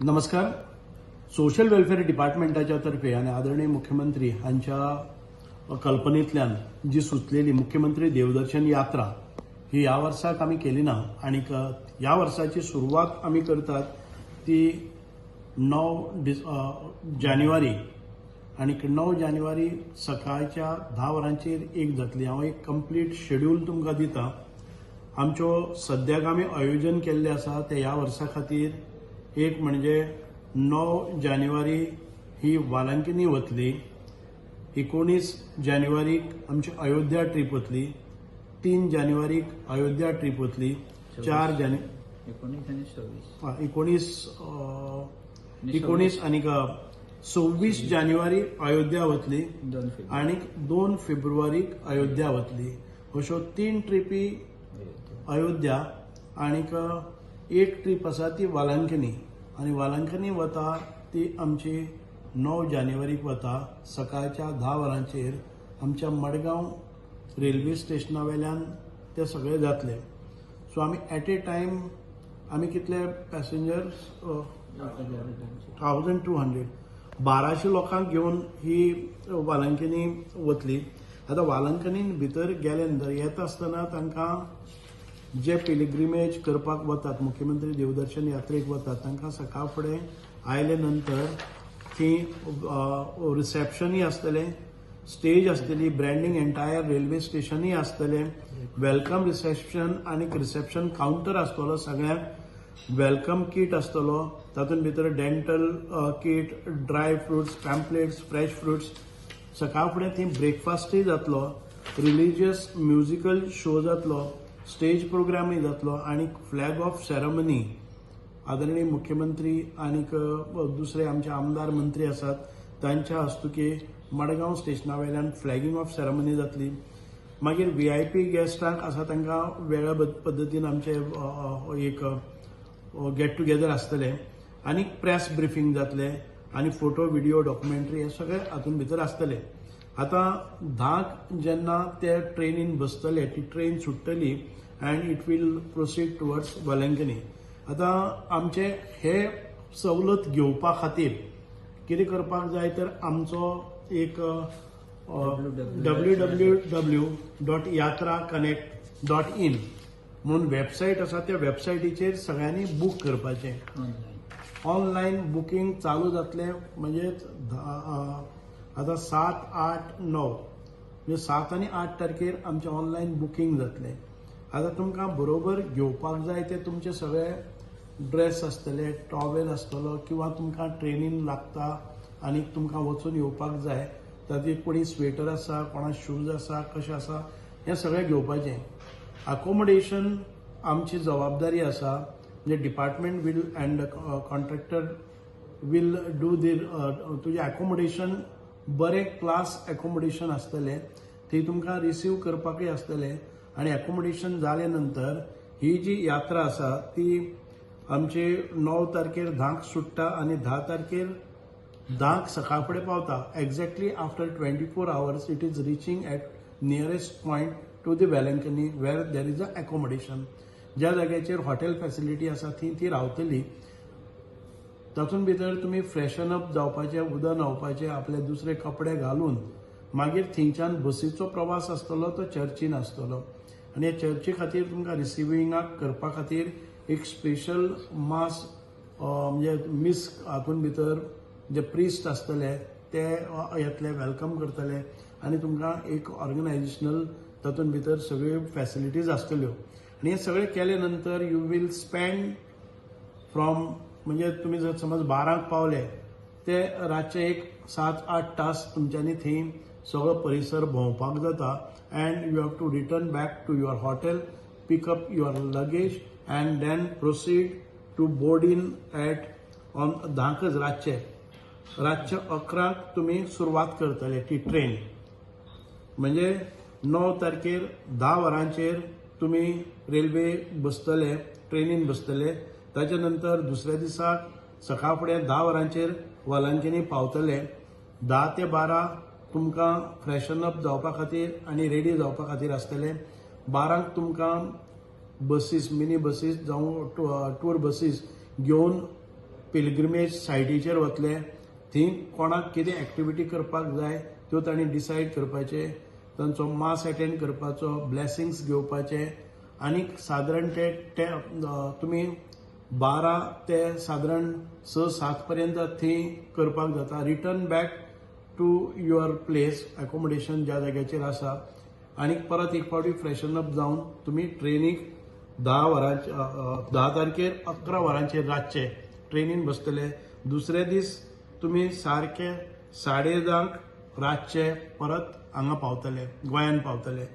नमस्कार. Social welfare डिपार्टमेंटाच्या तर्फे आणि आदरणीय मुख्यमंत्री हांच्या कल्पनेतल्यान जी सुचलेली मुख्यमंत्री देवदर्शन यात्रा ही या वर्साक आमी केली ना आणि ह्या वर्साची सुरवात आमी करतात ती 9 जानेवारी आणि 9 जानेवारी सकाळच्या 10 वरांचेर एक जातली. हांव एक कंप्लीट शेड्यूल तुमकां दिता. आमच्यो सद्याक आमी आयोजन केल्ले आसा ते ह्या वर्सा खातीर एक म्हणजे 9 जानेवारी ही वालांकिनी वतली, 19 जानेवारीक आमची अयोध्या ट्रीप वतली, 3 जानेवारीक अयोध्या ट्रीप वतली, 4 19 आणि 26 जानेवारी अयोध्या वतली आणि 2 फेब्रुवारीक अयोध्या वतली. अश्यो 3 ट्रिपी अयोध्या आणि एक ट्रीप आसा ती वालांकिनी आणि वालांकिनी वता ती आमची 9 जानेवारीक वता सकाळच्या 10 वरांचेर आमच्या मडगांव रेल्वे स्टेशना वेल्यान ते सगळे जातले. सो आमी एट ए टायम आमी कितले पॅसेंजर्स 1200 1200 लोकांक घेवन ही वालांकिनी वतली. आता वालांकिनीन भितर गेले नंतर येता आसतना तांकां जे पिलिग्रिमेज करपाक वतात, मुख्यमंत्री देवदर्शन यात्रेक वतात, तांकां सकाळ फुडें आयले नंतर थंय रिसेप्शनूय आसतलें, स्टेज आसतली, ब्रँडिंग एंटायर रेल्वे स्टेशनूय आसतलें, वेलकम रिसेप्शन आणि रिसेप्शन काउंटर आसतलो, सगळ्यांक वेलकम किट आसतलो, तातूंत भितर dental kit, dry fruits, pamphlets, fresh fruits. सकाळ फुडें थंय ब्रेकफास्टूय जातलो, रिलिजियस म्युजिकल शो जातलो, स्टेज प्रोग्रामूय जातलो आणि फ्लॅग ऑफ सेरेमनी आदरणीय मुख्यमंत्री आणि दुसरे आमचे आमदार मंत्री आसात तांच्या हस्तुकी मडगांव स्टेशना वेल्यान फ्लॅगिंग ऑफ सेरेमनी जातली. मागीर VIP गेस्टांक आसा तांकां वेगळ्या पद्दतीन आमचे एक गेट टुगेदर आसतले आणि प्रेस ब्रिफींग जातले आणि फोटो व्हिडिओ डॉक्युमेंटरी हे सगळे हातूंत भितर आसतले. आता 10 जेन्ना ते ट्रेनीन बसतले, ती ट्रेन सुट्टली and it will proceed towards Velankanni. आता आमचे हे सवलत घेवपा खातीर कितें करपाक जाय तर आमचो एक www.yatraconnect.in म्हणून वेबसायट आसा, त्या वेबसायटीचेर सगळ्यांनी बूक करपाचें. ऑनलायन बुकींग चालू जातलें म्हणजे आता 7, 8, 9 म्हणजे 7 आणि 8 तारखेर आमचे ऑनलायन बुकींग जातलें. आता तुमकां बरोबर घेवपाक जाय ते तुमचे सगळे ड्रेस आसतले, टॉवेल आसतलो किंवा तुमकां ट्रेनीन लागता आनी तुमकां वचून येवपाक जाय तातूंत कोणी स्वेटर आसा, कोणा शूज आसा, कशें आसा हें सगळें घेवपाचें. अकोमोडेशन आमची जबाबदारी आसा, म्हणजे department will and contractor will do तुजें अकोमोडेशन बरें क्लास अकोमोडेशन आसतलें, थंय तुमकां रिसीव करपाकूय आसतलें आणि अकोमोडेशन जाले नंतर ही जी यात्रा आसा ती आमची 9 तारखेर 10 सुट्टा आणि 10 तारखेर 10 सकाळ फुडें पावता. Exactly after 24 hours it is reaching at nearest point to the Velankanni where there is a accommodation. ज्या जाग्याचेर हॉटेल फॅसिलिटी आसा थंय ती रावतली. तातूंत भितर तुमी फ्रेशन अप जावपाचे, उदक न्हावपाचे, आपले दुसरे कपडे घालून मागीर थंयच्यान बसीचो प्रवास आसतलो तो चर्चीन आसतलो आणि ह्या चर्ची खातीर तुमकां रिसिविंगाक करपा खातीर एक स्पेशल मास म्हणजे मिस हातूंत भितर जे प्रिस्ट आसतले ते येतले, वेलकम करतले आणि तुमकां एक ऑर्गनायझेशनल तातूंत भितर सगळ्यो फॅसिलिटीज आसतल्यो. आणि हे सगळे केले नंतर यू वील स्पेंड फ्रॉम म्हणजे तुम्ही जर समज 12 पावले ते रातचे एक 7-8 तास तुमच्यांनी थंय सगळो परिसर भोंवपाक जाता and you have to return back to your hotel, pick up your luggage and then proceed to board in at on 10 रातचे 11 तुम्ही सुरवात करतले ती ट्रेन. म्हणजे 9 तारखेर 10 वरांचेर तुम्ही रेल्वे बसतले, ट्रेनीन बसतले. ताचे नंतर दुसऱ्या दिसाक सकाळ फुडें 10 वरांचेर वालांकिनी पावतले. 10 ते 12 तुमकां फ्रेशन अप जावपा खातीर आनी रेडी जावपा खातीर आसतलें. 12 तुमकां बसीस, मिनी बसीस जावं टूर बसीस घेवन पिलग्रिमेज सायटीचेर वतले, थंय कोणाक कितें एक्टिविटी करपाक जाय त्यो तांणी डिसायड करपाचे, तांचो मास अटेंड करपाचो, ब्लेसिंग्स घेवपाचे आनी सादारण ते तुमी 12 ते सादारण 6-7 पर्यंत थंय करपाक जाता. Return back to your place, accommodation ज्या जाग्याचेर आसा, आनी परत एक फावटी फ्रेशन अप जावन तुमी ट्रेनीक 10 तारखेर 11 वरांचेर रातचे ट्रेनीन बसतले. दुसरे दीस तुमी सारखे 10:30 रातचे परत हांगा पावतले, गोंयान पावतले.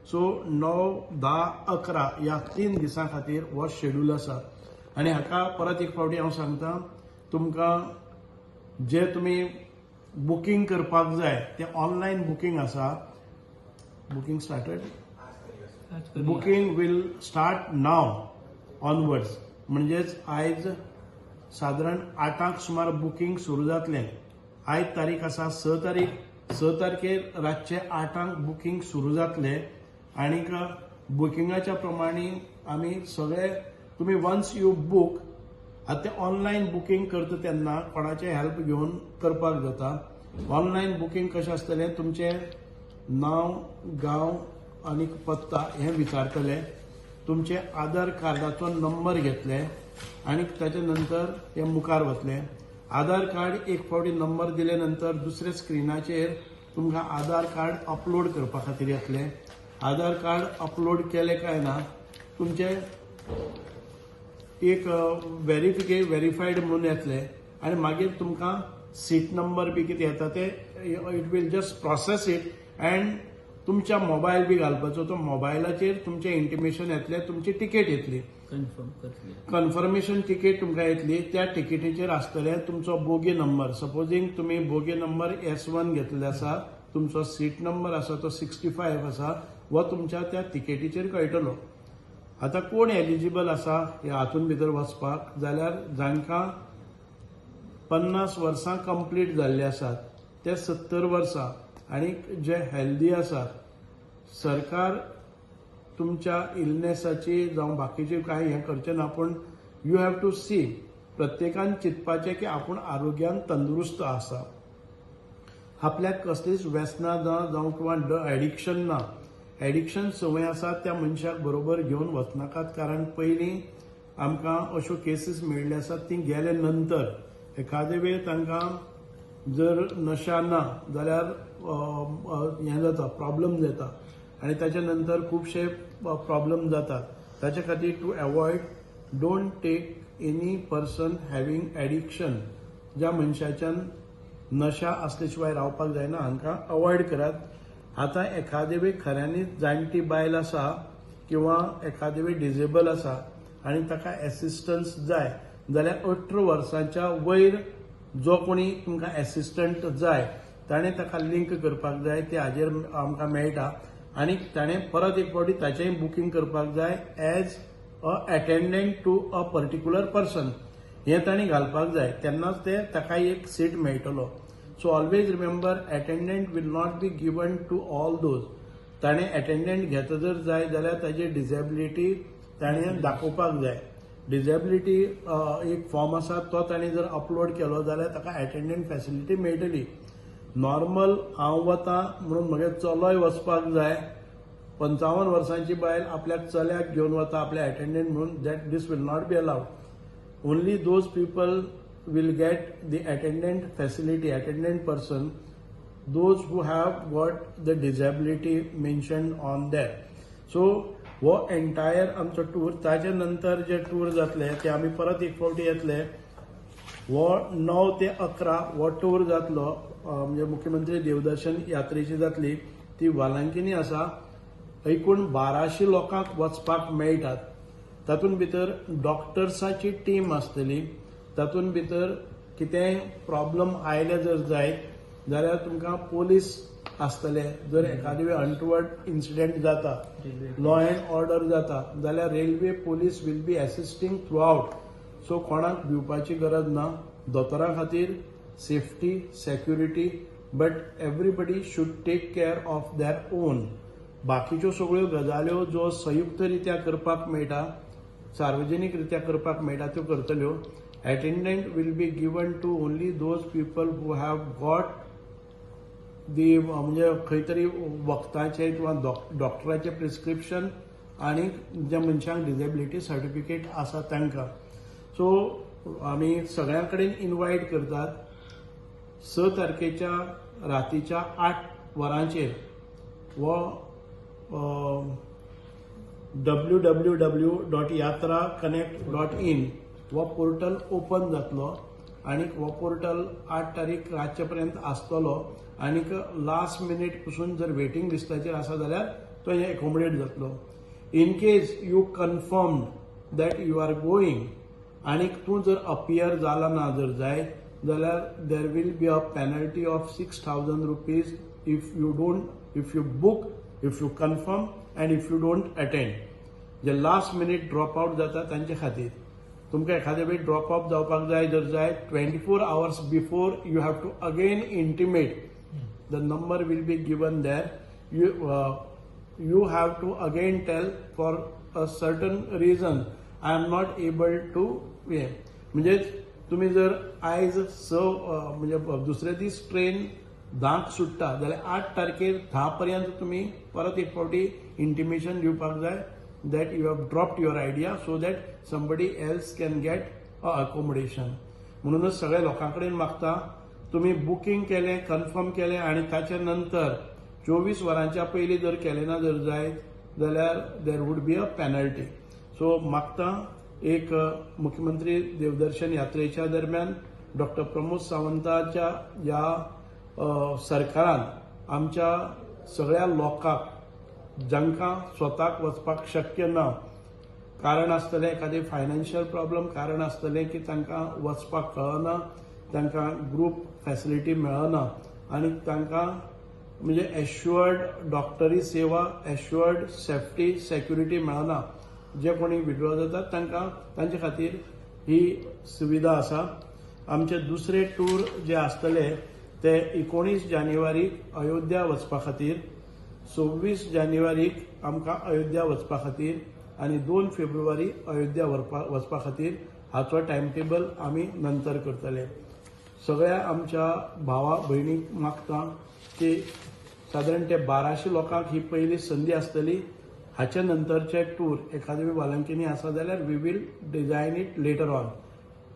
सो 9, 10, 11 ह्या 3 दिसां खातीर हो शेड्यूल आसा. आनी हाका परत एक फावटी हांव सांगता, तुमकां जे तुमी बुकींग करपाक जाय ते ऑनलायन बुकींग आसा. Booking started, booking will start now onwards. म्हणजेच आयज सादारण 8 सुमार बुकींग सुरू जातलें. आयज तारीख आसा 6 तारीख. 6 तारखेर रातचे 8 बुकींग सुरू जातले. आनीक बुकिंगाच्या प्रमाणे आमी सगळे तुमी वन्स यू बूक, आतां ते ऑनलायन बुकींग करता तेन्ना कोणाचे हेल्प घेवन करपाक जाता. ऑनलायन बुकींग कशें आसतलें, तुमचें नांव, गांव आनी पत्ता हें विचारतले. तुमचे आधार कार्डाचो नंबर घेतले आनी ताचे नंतर ते मुखार वतले. आधार कार्ड एक फावटी नंबर दिले नंतर दुसऱ्या स्क्रिनाचेर तुमकां आधार कार्ड अपलोड करपा खातीर येतलें. आधार कार्ड अपलोड केलें काय ना, तुमचे एक व्हेरीफायड म्हणून येतलें आनी मागीर तुमकां सीट नंबर बी कितें येता ते it will just process it and तुमच्या मोबायल बी घालपाचो. तो मोबायलाचेर तुमचें इंटिमेशन येतलें, तुमची तिकेट येतली, कन्फर्मेशन तिकेट तुमकां येतली. त्या तिकेटीचेर आसतलें तुमचो बोगी नंबर. सपोजींग तुमी बोगी नंबर S1 घेतलेलो आसा, तुमचो सीट नंबर आसा तो 65 आसा, वो तुमच्या त्या तिकेटीचेर कळटलो. आतां कोण एलिजिबल आसा ह्या हातून भितर वचपाक, जाल्यार जांकां 50 वर्सां कंप्लीट जाल्ली आसात ते 70 वर्सां आनी जे हेल्दी आसात. सरकार तुमच्या इलनेसाची जावं बाकीची कांय हें करचें ना, पूण यू हॅव टू सी, प्रत्येकान चिंतपाचें की आपूण आरोग्यान तंदुरुस्त आसा, आपल्याक कसलीच व्यसनां ना जावं किंवा एडिक्शन ना. एडिक्शन संवय आसा त्या मनशाक बरोबर घेवन वचनाकात, कारण पयलीं आमकां अश्यो केसीस मेळिल्ल्यो आसात. ती गेले नंतर एखादे वेळ तांकां जर नशा ना जाल्यार हें जाता, प्रॉब्लम जाता आनी ताचे नंतर खुबशे प्रॉब्लम जातात. ताचे खातीर to avoid, don't take any person having addiction, ज्या मनशाच्यान नशा असले शिवाय रावपाक जायना, हांकां अवॉयड करात. आतां एखादे वेळ खऱ्यांनीच जाणटी बायल आसा किंवा एखादे वेळ डिजेबल आसा आनी ताका एसिस्टन्स जाय जाल्यार 18 वर्सांच्या वयर जो कोणी तुमकां एसिस्टंट जाय ताणें ताका लिंक करपाक जाय. ते हाजेर आमकां मेळटा आनी ताणें परत एक फावटी ताचेंय बुकींग करपाक जाय as a attendant to a particular person. हें ताणें घालपाक जाय, तेन्नाच ते ताका एक सीट मेळटलो. So always remember, attendant will not be given to all those. ताणें अटेंडंट घेता जर जाय जाल्यार ताजी डिसेबिलिटी ताणें दाखोवपाक जाय. डिसेबिलिटी एक फॉर्म आसा तो ताणें जर अपलोड केलो जाल्यार ताका अटेंडंट फॅसिलिटी मेळटली. नॉर्मल हांव वतां म्हणून म्हगे चलोय वचपाक जाय, 55 वर्सांची बायल आपल्याक चल्याक घेवन वता आपल्या अटेंडंट म्हणून, that this will not be allowed. Only those people will get the attendant facility, attendant person, those who have got the disability mentioned on there. So वो एंटायर आमचो टूर, ताचे नंतर जे टूर जातले ते आमी परत एक फावटी येतले. वो 9 ते 11 वो टूर जातलो, म्हणजे मुख्यमंत्री देवदर्शन यात्रेची जातली. ती वालांकिनी आसा. एकूण 1200 लोकांक वचपाक मेळटात. तातूंत भितर डॉक्टर्साची टीम आसतली. तातूंत भितर कितेंय प्रॉब्लम आयले जर जायत जाल्यार तुमकां पोलीस आसतले. जर एखादे वेळ अनटुवर्ड इन्सिडेंट जाता, लॉ अँड ऑर्डर जाता जाल्यार railway police will be assisting throughout. So कोणाक भिवपाची गरज ना. दोतोरां खातीर safety, security, but everybody should take care of their own. बाकीच्यो सगळ्यो गजाल्यो ज्यो संयुक्त रित्या करपाक मेळटा, सार्वजनीक रित्या करपाक मेळटा त्यो करतल्यो. attendant will be given to only those people who have got the म्हणजे खंय तरी वखदाचे किंवा डॉक्टराचे प्रिस्क्रिप्शन आणि ज्या मनशांक डिसेबिलिटी सर्टिफिकेट आसा तांकां. सो आमी सगळ्यां कडेन इन्वायट करतात 6 तारखेच्या रातीच्या 8 वरांचेर वो www.yatraconnect.in हो पोर्टल ओपन जातलो आणि हो पोर्टल 8 तारीख रातचे पर्यंत आसतलो आणि लास्ट मिनिट पसून जर वेटिंग लिस्टाचेर आसा जाल्यार तो एकोमोडेट जातलो. In case you confirm that you are going आणि तूं जर अपियर जाला ना जर जाय जाल्यार there will be a penalty of 6,000 rupees if you book, if you confirm and if you don't attend. जे लास्ट मिनिट ड्रॉप आउट जाता तांचे खातीर तुमकां एखादे वेळी ड्रॉप आउट जावपाक जाय जर जाय 24 hours before you have to again intimate. The number will be given there. You have to again tell for a certain reason I am not able to म्हणजे तुम्ही जर आयज म्हणजे दुसरे दीस ट्रेन 10क सुट्टा जाल्यार 8 तारखेर 10 पर्यंत तुम्ही परत एक फावटी इंटिमेशन दिवपाक जाय that you have dropped your idea so that somebody else can get a accommodation. म्हणूनच सगळ्या लोकांकडेन मागता तुम्ही बुकिंग केलें, कन्फर्म केलें आणि ताच्या नंतर 24 वरांच्या पयलीं जर केलें ना जर जायत जाल्यार there would be a penalty. So मागता एक मुख्यमंत्री देवदर्शन यात्रेच्या दरम्यान डॉक्टर प्रमोद सावंताच्या ह्या सरकारान आमच्या सगळ्या लोकांक जांकां स्वताक वचपाक शक्य ना, कारण आसतलें एखादें फायनान्शियल प्रॉब्लम, कारण आसतलें की तांकां वचपाक कळना, तांकां ग्रुप फॅसिलिटी मेळना आनी तांकां म्हणजे एश्युअर्ड डॉक्टरी सेवा, एश्युअर्ड सेफ्टी सेक्युरिटी मेळना. जे कोणी विड्रॉ जातात तांकां तांचे खातीर ही सुविधा आसा. आमचे दुसरे टूर जे आसतले ते 19 जानेवारीक अयोध्या वचपा खातीर, 26 जानेवारीक आमकां अयोध्या वचपा खातीर आनी 2 फेब्रुवारी अयोध्या वचपा खातीर हाचो टायम टेबल आमी नंतर करतले. सगळ्या आमच्या भावा भयणीक मागता की सादारण ते 1200 लोकांक ही पयली संदी आसतली. हाचे नंतरचे टूर एकादेमी वालंकिनी आसा जाल्यार we will design it later on.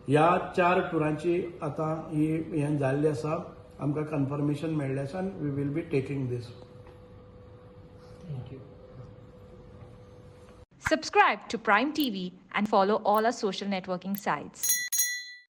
ह्या 4 टुरांची आतां ही हें जाल्ली आसा, आमकां कन्फर्मेशन मेळ्ळें आसा आनी we will be taking this. Thank you. Subscribe to Prime TV and follow all our social networking sites.